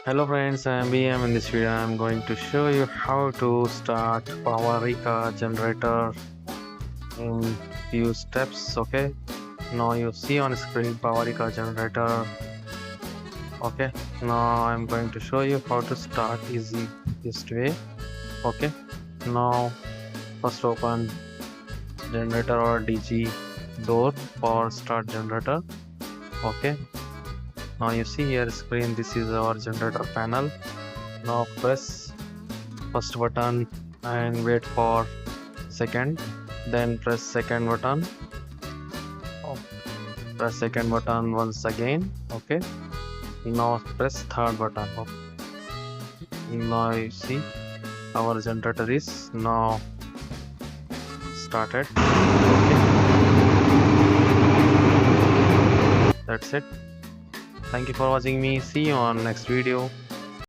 Hello friends, I am BM. In this video I am going to show you how to start Powerica Generator in few steps. Okay, now you see on screen Powerica Generator. Okay, now I am going to show you how to start easiest way. Okay, now first open generator or DG door for start generator. Okay, now you see here screen, this is our generator panel. Now press first button and wait for second, then press second button. Press second button once again. Okay, now press third button. Now you see our generator is now started. Okay, that's it. Thank you for watching me. See you on next video.